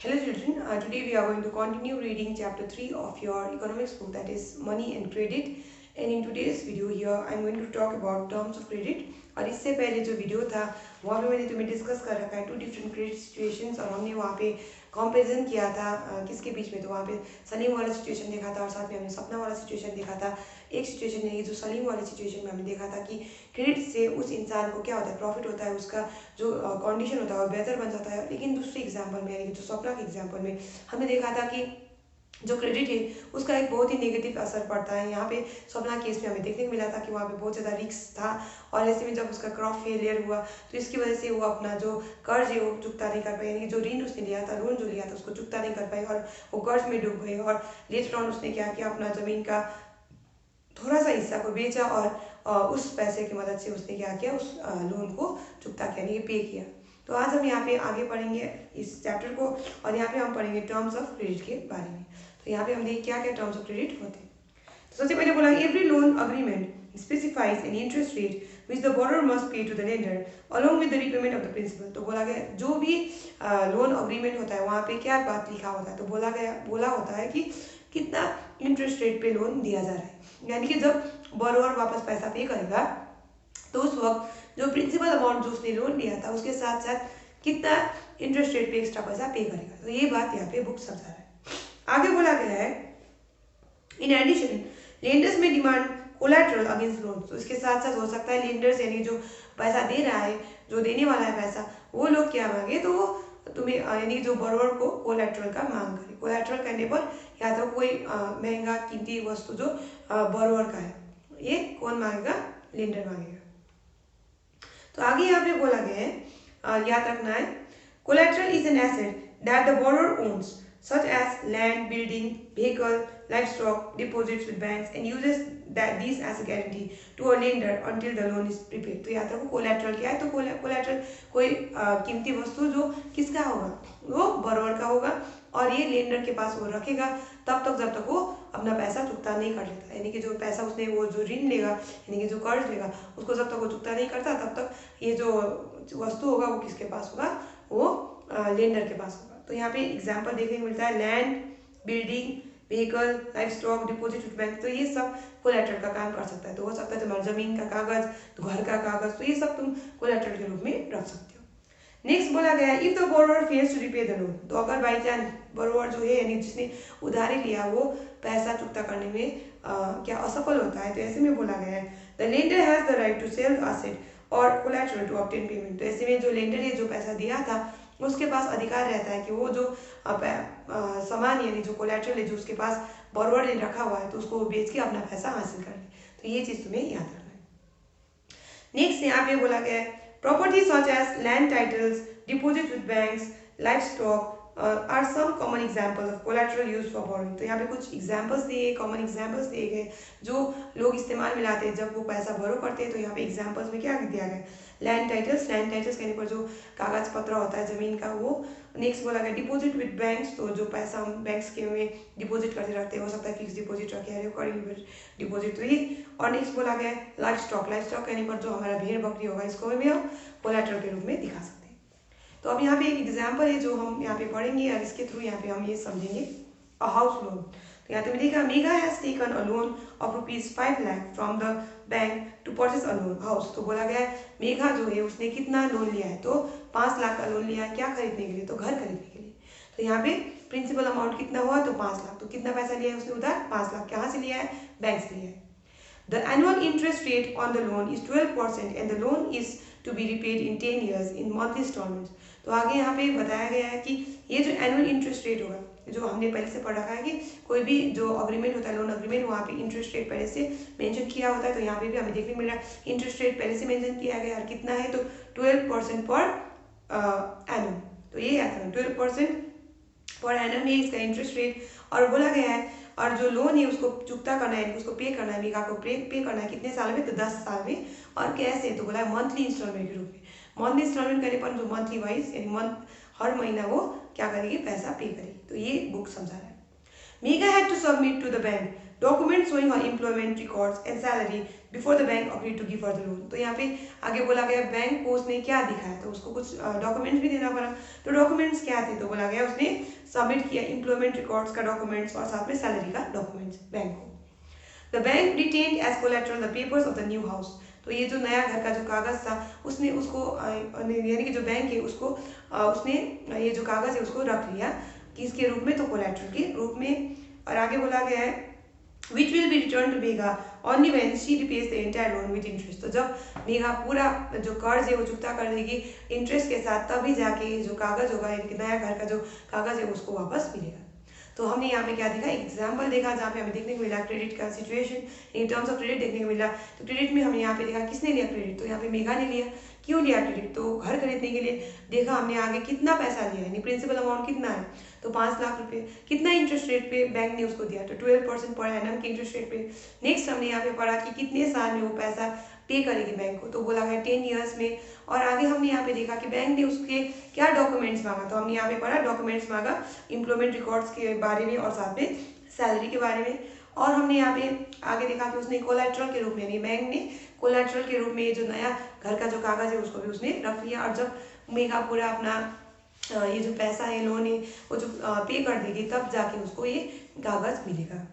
Hello children, today we are going to continue reading chapter 3 of your economics book, that is money and credit. And in today's video here I am going to talk about terms of credit. और इससे पहले जो video था वहाँ पे मैंने तुम्हें discuss कर रखा है टू डिफरेंट क्रेडिट सिचुएशंस और हमने वहाँ पे कंपैरिजन किया था किसके बीच में। तो वहाँ पे सलीम वाला सिचुएशन देखा था और साथ में हमने सपना वाला सिचुएशन देखा था। एक सिचुएशन है जो सलीम वाले सिचुएशन में हमने देखा था कि क्रेडिट से उस इंसान को क्या होता है, प्रॉफिट होता है, उसका जो कंडीशन होता है वो बेहतर बन जाता है। लेकिन दूसरे एग्जाम्पल में यानी कि जो सपना के एग्जाम्पल में हमने देखा था कि जो क्रेडिट है उसका एक बहुत ही नेगेटिव असर पड़ता है। यहाँ पे सपना केस में हमें देखने को मिला था कि वहाँ पे बहुत ज़्यादा रिस्क था और ऐसे में जब उसका क्रॉप फेलियर हुआ तो इसकी वजह से वो अपना जो कर्ज है वो चुकता नहीं कर पाए, यानी कि जो ऋण उसने लिया था, लोन जो लिया था उसको चुकता नहीं कर पाए और वो कर्ज में डूब गए। और लेटर ऑन उसने क्या किया, अपना ज़मीन का थोड़ा सा हिस्सा को बेचा और उस पैसे की मदद से उसने क्या किया, उस लोन को चुकता किया, यानी कि पे किया। तो आज हम यहाँ पे आगे पढ़ेंगे इस चैप्टर को और यहाँ पे हम पढ़ेंगे टर्म्स ऑफ क्रेडिट के बारे में। तो यहाँ पे हम देखिए क्या क्या टर्म्स ऑफ क्रेडिट होते हैं। तो सबसे पहले बोला every loan agreement specifies an interest rate which the borrower must pay to the lender along with the repayment of the principal. तो बोला गया जो भी लोन अग्रीमेंट होता है वहाँ पे क्या बात लिखा होता है, तो बोला होता है कि कितना इंटरेस्ट रेट पे लोन दिया जा रहा है, यानी कि जब बोरोवर वापस पैसा पे करेगा तो उस वक्त जो प्रिंसिपल अमाउंट जो उसने लोन लिया था उसके साथ साथ कितना इंटरेस्ट रेट पे एक्स्ट्रा पैसा पे करेगा। तो ये बात यहाँ पे बुक समझा रहा है। आगे बोला गया है इन एडिशन लेंडर्स में डिमांड कोलैटरल अगेंस्ट लोन। तो इसके साथ साथ हो सकता है लेंडर्स यानी जो पैसा दे रहा है, जो देने वाला है पैसा, वो लोग क्या मांगे, तो वो तुम्हें यानी जो बोरोवर को कोलैटरल का मांग करे। कोलैटरल करने पर या तो कोई महंगा कीमती वस्तु जो बोरोवर का है, ये कौन मांगेगा, लेंडर मांगेगा। तो आगे यहाँ पे बोला गया है, याद रखना है, collateral is an asset that the borrower owns such as land, building, vehicle, livestock, deposits with banks and uses these as a guarantee to a lender until the loan is prepaid। तो याद रखो collateral क्या है, तो collateral कोई कीमती वस्तु जो किसका होगा, वो बोरोवर का होगा और ये लेंडर के पास वो रखेगा तब तक जब तक वो अपना पैसा चुकता नहीं कर लेता, यानी कि जो पैसा उसने वो जो ऋण लेगा यानी कि जो कर्ज लेगा उसको जब तक वो चुकता नहीं करता तब तक ये जो वस्तु होगा वो किसके पास होगा, वो लेंडर के पास होगा। तो यहाँ पे एग्जाम्पल देखने को मिलता है land, building, vehicle, life stock, deposit with bank. तो ये सब कोलैटरल का काम कर सकता है। तो हो सकता है तुम्हारा जमीन का कागज, तो घर का कागज, तो ये सब तुम कोलैटरल के रूप में रख सकते हो। नेक्स्ट बोला गया है if the borrower fails to repay the loan. तो अगर बाई चांस बोरोवर जो है यानी जिसने उधारी लिया वो पैसा चुकता करने में क्या असफल होता है, तो ऐसे में बोला गया है the lender has the right to sell asset और कोलैटरल टू ऑब्टेन पेमेंट। तो ऐसे में जो लेंडर है जो पैसा दिया था उसके पास अधिकार रहता है कि वो जो सामान यानी जो कोलैटरल है जो उसके पास बोरोवर ने रखा हुआ है तो उसको बेच के अपना पैसा हासिल कर ले। तो ये चीज़ तुम्हें याद रखना है। नेक्स्ट यहाँ पे बोला गया है property such as land titles, deposit with banks, livestock are some common examples of collateral used for borrowing. तो यहाँ पे कुछ एग्जाम्पल्स दिए, कॉमन एग्जाम्पल्स दिए गए जो लोग इस्तेमाल में लाते हैं जब वो पैसा बोरो करते हैं। तो यहाँ पे एग्जाम्पल्स में क्या दिया गया, लैंड टाइटल्स, लैंड टाइटल्स कहने पर जो कागज पत्र होता है जमीन का वो। नेक्स्ट बोला गया डिपोजिट विद बैंक्स, तो जो पैसा हम बैंक्स के में डिपोजिट करते रखते हैं, हो सकता है फिक्स डिपोजिट रखे हैं, रिकरिंग डिपोजिट, तो ये। और नेक्स्ट बोला गया लाइफ स्टॉक, लाइफ स्टॉक कहने पर जो हमारा भेड़ बकरी होगा इसको भी हम कोलैटरल के रूप में दिखा सकते हैं। तो अब यहाँ पे एक एग्जाम्पल है जो हम यहाँ पे पढ़ेंगे और इसके थ्रू यहाँ पे हम ये समझेंगे अ हाउस लोन। तो यहाँ पे देखा Megha has taken a loan of ₹5 lakh from the bank to purchase a loan house. तो बोला गया है मेघा जो है उसने कितना लोन लिया है, तो 5 लाख का लोन लिया है, क्या खरीदने के लिए, तो घर खरीदने के लिए। तो यहाँ पे प्रिंसिपल अमाउंट कितना हुआ, तो 5 लाख। तो कितना पैसा लिया है उसने उधार, 5 लाख। कहाँ से लिया है, बैंक से लिया है। The annual interest rate on the loan is 12% and the loan is to be repaid in 10 years in monthly installments। तो आगे यहाँ पे बताया गया है कि ये जो एनुअल इंटरेस्ट रेट होगा, जो हमने पहले से पढ़ रखा है कि कोई भी जो अग्रीमेंट होता है, लोन अग्रीमेंट, वहाँ पे इंटरेस्ट रेट पहले से मेंशन किया होता है। तो यहाँ पे भी हमें देखने को मिल रहा है इंटरेस्ट रेट पहले से मेंशन किया गया और कितना है, तो 12% पर एनम। तो ये याद रखना 12% पर एनम है इसका इंटरेस्ट रेट। और बोला गया है और जो लोन है उसको चुकता करना है, उसको पे करना है, बीघा को पे करना है कितने साल में, तो 10 साल में। और कैसे, तो बोला है मंथली इंस्टॉलमेंट के रूप में। मंथली इंस्टॉलमेंट करने पर जो मंथली वाइज यानी मंथ हर महीना वो क्या करेगी, पैसा पे करेगी। तो ये बुक समझा रहा है। Megha had to submit to the bank documents showing her employment records and salary before the bank agreed to give her the loan। तो यहाँ पे आगे बोला गया बैंक को उसने क्या दिखाया, तो उसको कुछ डॉक्यूमेंट्स भी देना पड़ा। तो डॉक्यूमेंट्स क्या थे, तो बोला गया उसने सबमिट किया एम्प्लॉयमेंट रिकॉर्ड्स का डॉक्यूमेंट्स और साथ में सैलरी का डॉक्यूमेंट्स बैंक को। The bank retained as collateral the papers of the new house. तो ये जो नया घर का जो कागज था उसने उसको यानी कि जो बैंक है उसको उसने ये जो कागज है उसको रख लिया किसके रूप में, तो कोलेट्रल के रूप में। और आगे बोला गया है which will be return to Megha only when she repays the entire loan with interest. तो जब मेघा पूरा जो कर्ज है वो चुकता कर देगी इंटरेस्ट के साथ, तभी जाके जो कागज होगा यानी कि नया घर का जो कागज है उसको वापस मिलेगा। तो हमने यहाँ पे क्या देखा, एग्जाम्पल देखा जहाँ पे हमें देखने को मिला क्रेडिट का situation in terms of credit देखने को मिला। तो क्रेडिट में हमने यहाँ पे देखा किसने लिया क्रेडिट, तो यहाँ पे मेघा ने लिया। क्यों लिया क्रेडिट, तो घर खरीदने के लिए। देखा हमने आगे कितना पैसा लिया यानी प्रिंसिपल अमाउंट कितना है, तो 5 लाख रुपए। कितना इंटरेस्ट रेट पे बैंक ने उसको दिया, तो 12% पर एनम के इंटरेस्ट रेट पे। नेक्स्ट हमने यहाँ पे पढ़ा कि कितने साल में वो पैसा पे करेगी बैंक को, तो बोला है 10 ईयर्स में। और आगे हमने यहाँ पे देखा कि बैंक ने उसके क्या डॉक्यूमेंट्स मांगा, तो हमने यहाँ पे पढ़ा डॉक्यूमेंट्स मांगा एम्प्लॉयमेंट रिकॉर्ड्स के बारे में और साथ में सैलरी के बारे में। और हमने यहाँ पे आगे देखा कि उसने कोलेट्रल के रूप में यानी बैंक ने कोलेट्रल के रूप में ये जो नया घर का जो कागज है उसको भी उसने रख लिया। और जब मेघा पूरा अपना ये जो पैसा है लोन है वो जो पे कर देगी तब जाके उसको ये कागज मिलेगा।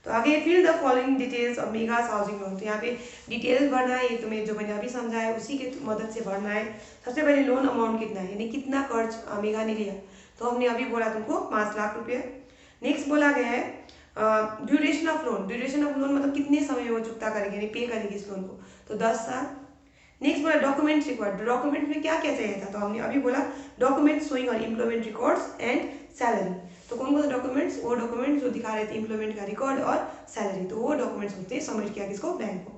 तो आगे fill the following details of Megha's housing loan. तो यहाँ पे डिटेल्स भरना है, ये तुम्हें जो मैंने अभी समझाया उसी के मदद से भरना है। सबसे पहले लोन अमाउंट कितना है यानी कितना कर्ज मेघा ने लिया, तो हमने अभी बोला तुमको 5 लाख रुपये। नेक्स्ट बोला गया है duration of loan. Duration of loan मतलब कितने समय में वो चुकता करेगी यानी पे करेगी इस लोन को, तो 10 साल। नेक्स्ट बोला डॉक्यूमेंट्स रिक्वायर्ड। डॉक्यूमेंट में क्या क्या चाहिए था, तो हमने अभी बोला documents showing on employment records and salary. तो कौन कौन से डॉक्यूमेंट्स, वो डॉक्यूमेंट्स जो दिखा रहे थे एम्प्लॉयमेंट का रिकॉर्ड और सैलरी, तो वो डॉक्यूमेंट्स होते सबमिट किया किसको, बैंक को।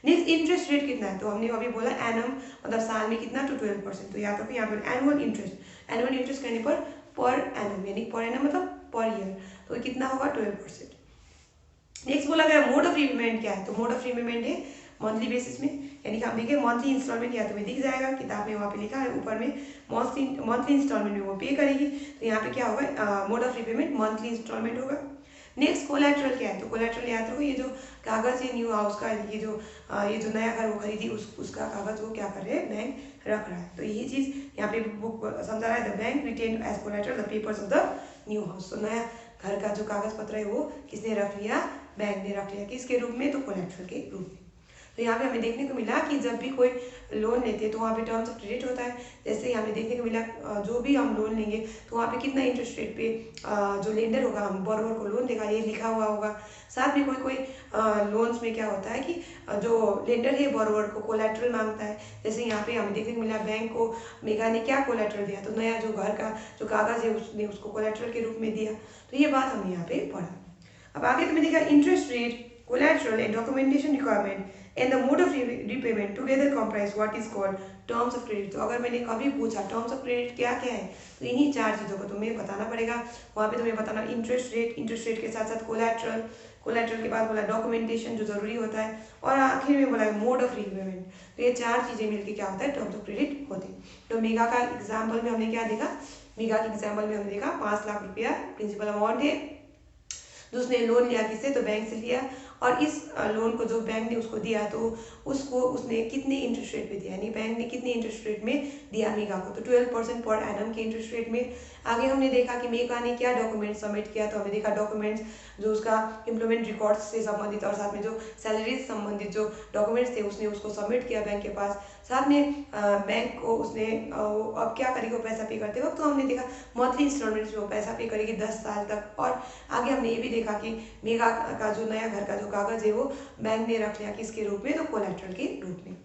नेक्स्ट इंटरेस्ट रेट कितना है, तो हमने अभी बोला एनम मतलब साल में कितना, तो 12%। तो याद रखो यहाँ पर एनुअल इंटरेस्ट करने पर एनम यानी पर एनम मतलब पर ईयर, तो कितना होगा 12%। नेक्स्ट बोला गया मोड ऑफ रीपेमेंट क्या है, तो मोड ऑफ रीपेमेंट है मंथली बेसिस में, यानी कि आप देखिए मंथली इंस्टॉलमेंट या तुम्हें दिख जाएगा किताब में, वहाँ पे लिखा है ऊपर में मंथली इंस्टॉलमेंट में वो पे करेगी। तो यहाँ पे क्या होगा mode of repayment monthly installment होगा। नेक्स्ट कोलेट्रल क्या है, तो कोलेट्रल याद रखो ये जो कागज है न्यू हाउस का, ये जो नया घर वो खरीदी उसका कागज वो क्या कर रहे हैं, बैंक रख रहा है। तो यही चीज यहाँ पे बुक समझा रहा है, the bank retain as collateral the papers of the new house. तो नया घर का जो कागज पत्र है वो किसने रख लिया, बैंक ने रख लिया। किसके रूप में, तो कोलेट्रल के रूप में। तो यहाँ पे हमें देखने को मिला कि जब भी कोई लोन लेते हैं तो वहाँ पे टर्म्स ऑफ क्रेडिट होता है। जैसे हमें देखने को मिला जो भी हम लोन लेंगे तो वहाँ पे कितना इंटरेस्ट रेट पे जो लेंडर होगा, हम बोरोवर को लोन देगा, ये लिखा हुआ होगा। साथ में कोई लोन्स में क्या होता है कि जो लेंडर है बोरोवर को कोलेट्रल मांगता है। जैसे यहाँ पे हमें देखने को मिला बैंक को मेघा ने क्या कोलेट्रल दिया, तो नया जो घर का जो कागज है उसने उसको कोलेट्रल के रूप में दिया। तो ये बात हमने यहाँ पे पढ़ा। अब आगे तुम्हें देखा interest rate, collateral and documentation requirement and the mode of repayment together comprise what is called terms of credit। तो अगर मैंने कभी पूछा terms of credit क्या क्या है, तो इन्हीं 4 चीज़ों को तुम्हें बताना पड़ेगा। वहाँ पे तुम्हें बताना इंटरेस्ट रेट के साथ साथ कोलेट्रल के बाद बोला डॉक्यूमेंटेशन जो जरूरी होता है, और आखिर में बोला मोड ऑफ रीपेमेंट। तो ये 4 चीज़ें मिलकर क्या होता है, टर्म्स ऑफ क्रेडिट होते हैं। तो मेघा का एग्जाम्पल में हमने क्या देखा, मेघा के एग्जाम्पल में हमने देखा 5 लाख रुपया प्रिंसिपल अमाउंट है, उसने लोन लिया किससे, तो बैंक से लिया। और इस लोन को जो बैंक ने उसको दिया तो उसने कितने इंटरेस्ट रेट पे दिया, यानी बैंक ने कितने इंटरेस्ट रेट में दिया मेघा को, तो 12% पर एनम के इंटरेस्ट रेट में। आगे हमने देखा कि मेघा ने क्या डॉक्यूमेंट सबमिट किया, तो हमने देखा डॉक्यूमेंट्स जो उसका एम्प्लॉयमेंट रिकॉर्ड्स से संबंधित और साथ में जो सैलरी से संबंधित जो डॉक्यूमेंट्स थे उसने उसको सबमिट किया बैंक के पास। साथ में बैंक को उसने अब क्या करेगी, वो पैसा पे करते वक्त, तो हमने देखा मंथली इंस्टॉलमेंट्स में वो पैसा पे करेगी 10 साल तक। और आगे हमने ये भी देखा कि मेघा का जो नया घर का जो कागज है वो बैंक ने रख लिया किसके रूप में, तो कोलेट्रल के रूप में।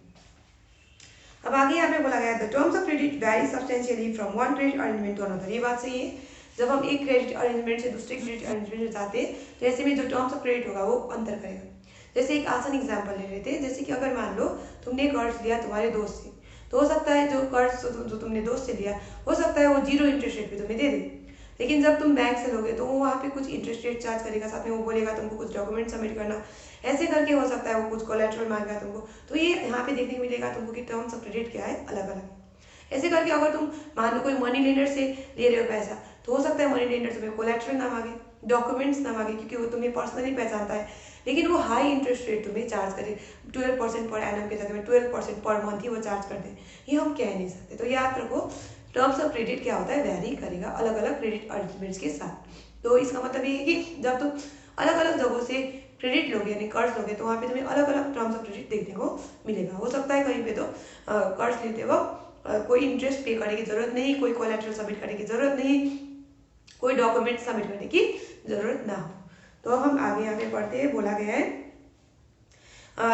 अब आगे यहाँ पे बोला गया the terms of credit vary substantially from one credit arrangement to another. ये बात सही है, जब हम एक क्रेडिट अरेंजमेंट से दूसरे क्रेडिट अरेंजमेंट में जाते हैं तो ऐसे में जो टर्म्स ऑफ क्रेडिट होगा वो अंतर करेगा। जैसे एक आसान एग्जाम्पल ले लेते हैं, जैसे कि अगर मान लो तुमने कर्ज लिया तुम्हारे दोस्त से, तो हो सकता है जो कर्ज जो तुमने दोस्त से लिया हो सकता है वो 0 इंटरेस्ट रेट पे तुम्हें दे दे, लेकिन जब तुम बैंक से लोगे तो वो वहाँ पे कुछ इंटरेस्ट रेट चार्ज करेगा, साथ में वो बोलेगा तुमको कुछ डॉक्यूमेंट सबमिट करना, ऐसे करके हो सकता है वो कुछ कोलेट्रल मांगेगा तुमको। तो ये यहाँ पे देखने को मिलेगा तुमको कि टर्म्स ऑफ क्रेडिट क्या है, अलग अलग। ऐसे करके अगर तुम मान लो कोई मनी लेंडर से ले रहे हो पैसा, तो हो सकता है मनी लेंडर तुम्हें कोलेट्रल ना मांगे, डॉक्यूमेंट्स ना मांगे, क्योंकि वो तुम्हें पर्सनली पहचानता है, लेकिन वो हाई इंटरेस्ट रेट तुम्हें चार्ज करे, 12% पर एनम के जगह में 12% पर मंथ ही वो चार्ज करते हैं। ये हम कह नहीं सकते। तो याद रखो टर्म्स ऑफ क्रेडिट क्या होता है, वेरी करेगा अलग अलग क्रेडिट अरेंजमेंट्स के साथ। तो इसका मतलब ये है कि जब तुम अलग अलग जगहों से क्रेडिट लोगे यानी कर्ज लोगे तो वहाँ पे तुम्हें अलग अलग टर्म्स ऑफ क्रेडिट देखने को मिलेगा। हो सकता है कहीं पे तो कर्ज लेते वक्त कोई इंटरेस्ट पे करने की जरूरत नहीं, कोई कोलैटरल सबमिट करने की जरूरत नहीं, कोई डॉक्यूमेंट सबमिट करने की जरूरत ना हो। तो अब हम आगे यहाँ पे पढ़ते हैं, बोला गया है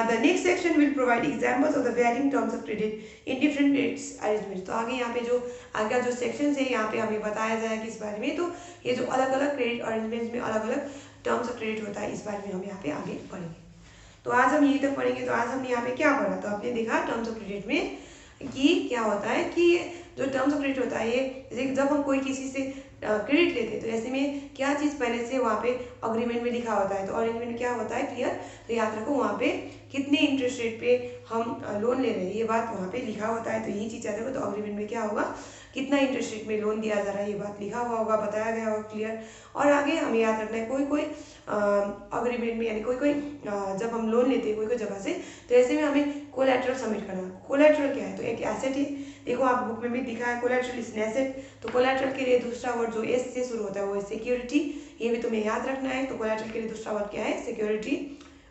the next section will provide examples of the varying terms of credit in different credit arrangements। तो आगे यहाँ पे जो आगे जो सेक्शन है यहाँ पे हमें बताया जाएगा इस बारे में। तो ये जो अलग अलग क्रेडिट अरेंजमेंट्स में अलग अलग टर्म्स ऑफ क्रेडिट होता है इस बारे में हम यहाँ पे आगे पढ़ेंगे। तो आज हम यही तक पढ़ेंगे। तो आज हमने यहाँ पे क्या पढ़ा, तो आपने देखा टर्म्स ऑफ क्रेडिट में कि क्या होता है कि जो टर्म्स ऑफ क्रेडिट होता है ये जैसे जब हम कोई किसी से क्रेडिट लेते हैं तो ऐसे में क्या चीज़ पहले से वहाँ पे अग्रीमेंट में लिखा होता है। तो अग्रीमेंट में क्या होता है, क्लियर, तो याद रखो वहाँ पे कितने इंटरेस्ट रेट पे हम लोन ले रहे हैं ये बात वहाँ पे लिखा होता है। तो यही चीज़ याद रखो। तो अग्रीमेंट में क्या होगा, कितना इंटरेस्ट रेट में लोन दिया जा रहा है ये बात लिखा हुआ होगा, बताया गया होगा, क्लियर। और आगे हमें याद रखना है कोई कोई अग्रीमेंट में यानी कोई कोई जब हम लोन लेते हैं कोई कोई जगह से तो ऐसे में हमें कोलैटरल सबमिट करना। कोलैटरल क्या है, तो एक एसेट है, देखो आप बुक में भी दिखा है कोलैटरल इज एन एसेट। तो कोलैटरल के लिए दूसरा वर्ड जो एस से शुरू होता है वो है सिक्योरिटी, ये भी तुम्हें याद रखना है। तो कोलैटरल के लिए दूसरा वर्ड क्या है, सिक्योरिटी।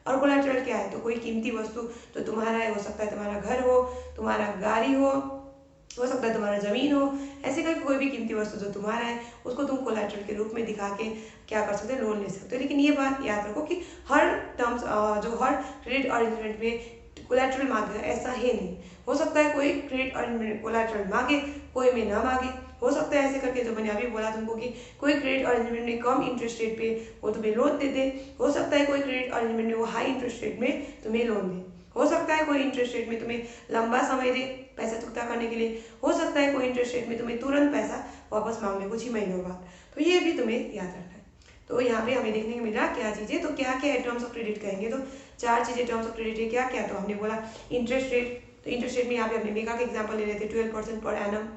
और कोलैटरल क्या है, तो कोई कीमती वस्तु तो तुम्हारा है, हो सकता है तुम्हारा घर हो, तुम्हारा गाड़ी हो सकता है तुम्हारा जमीन हो, ऐसे करके कोई भी कीमती वस्तु जो तुम्हारा है उसको तुम कोलैटरल के रूप में दिखा के क्या कर सकते हो, लोन ले सकते हो। लेकिन ये बात याद रखो कि हर टर्म्स जो हर क्रेडिट अरेंजमेंट में कोलैटरल मांगे ऐसा है नहीं। हो सकता है कोई क्रेडिट अरेंजमेंट कोलैटरल मांगे, कोई में ना मांगे। हो सकता है ऐसे करके जो मैंने अभी बोला तुमको कि कोई क्रेडिट अरेंजमेंट में कम इंटरेस्ट रेट पे वो तुम्हें लोन दे दे, हो सकता है कोई क्रेडिट अरेंजमेंट में वो हाई इंटरेस्ट रेट में तुम्हें लोन दे, हो सकता है कोई इंटरेस्ट रेट में तुम्हें लंबा समय दे पैसा चुकता करने के लिए, हो सकता है कोई इंटरेस्ट रेट में तुम्हें तुरंत पैसा वापस मांग ले कुछ ही महीनों बाद। तो ये भी तुम्हें याद रखना है। तो यहाँ पे हमें देखने को मिला क्या चीज़ें, तो क्या क्या है टर्म्स ऑफ क्रेडिट कहेंगे तो 4 चीज़ें टर्म्स ऑफ क्रेडिट है। क्या क्या, तो हमने बोला इंटरेस्ट रेट, तो इंटरेस्ट रेट में यहाँ पे हमने मेगा का एग्जाम्पल ले रहे थे 12% पर एनम।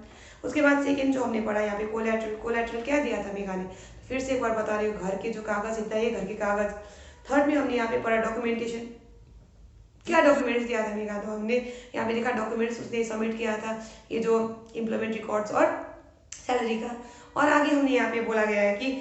उसके बाद सेकेंड जो हमने पढ़ा यहाँ पे कोलैटरल, कोलैटरल क्या दिया था मेगा ने, फिर से एक बार बता रही हूँ, घर के जो कागज इतना है घर के कागज। थर्ड में हमने यहाँ पे पढ़ा डॉक्यूमेंटेशन, क्या डॉक्यूमेंट्स दिया था मेगा, तो हमने यहाँ पे देखा डॉक्यूमेंट्स उसने सबमिट किया था ये जो इम्प्लॉयमेंट रिकॉर्ड्स और सैलरी का। और आगे हमने यहाँ पे बोला गया है कि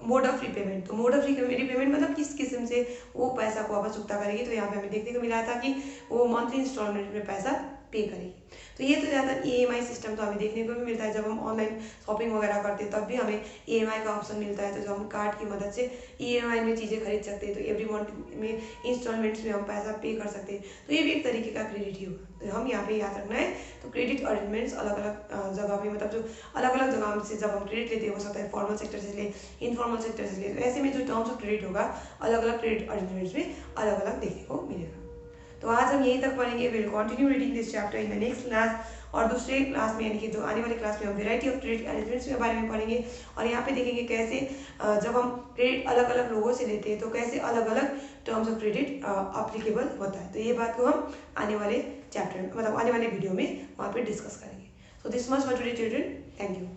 मोड ऑफ रीपेमेंट, तो मोड ऑफ रीपेमेंट मतलब किस किस्म से वो पैसा को वापस चुकता करेगी। तो यहाँ पे हमें देखने को मिला था कि वो मंथली इंस्टॉलमेंट में पैसा पे करेगी। तो ये तो ज़्यादा EMI सिस्टम तो हमें देखने को भी मिलता है, जब हम ऑनलाइन शॉपिंग वगैरह करते हैं तब भी हमें EMI का ऑप्शन मिलता है। तो जो हम कार्ड की मदद से EMI में चीज़ें खरीद सकते हैं, तो एवरी मंथ में इंस्टॉलमेंट्स में हम पैसा पे कर सकते हैं। तो ये भी एक तरीके का क्रेडिट ही होगा। तो हम यहाँ पे याद रखना है। तो क्रेडिट अरेंजमेंट्स अलग अलग जगह पे मतलब जो अलग अलग जगह से जब हम क्रेडिट लेते हैं, हो सकता है फॉर्मल सेक्टर से ले, इनफॉर्मल सेक्टर से ले, तो ऐसे में जो टर्म्स ऑफ क्रेडिट होगा अलग अलग क्रेडिट अरेंजमेंट्स में अलग अलग देखने को मिलेगा। तो आज हम यहीं तक पढ़ेंगे। Will continue reading this chapter in the next class. और दूसरे क्लास में यानी कि जो आने वाले क्लास में हम वेराइटी ऑफ क्रेडिट अरेंजमेंट्स के बारे में पढ़ेंगे। और यहाँ पे देखेंगे कैसे जब हम क्रेडिट अलग अलग लोगों से लेते हैं तो कैसे अलग अलग टर्म्स ऑफ क्रेडिट अप्लीकेबल होता है। तो ये बात को हम आने वाले चैप्टर मतलब आने वाले वीडियो में वहाँ पे डिस्कस करेंगे। So this much for today children, thank you.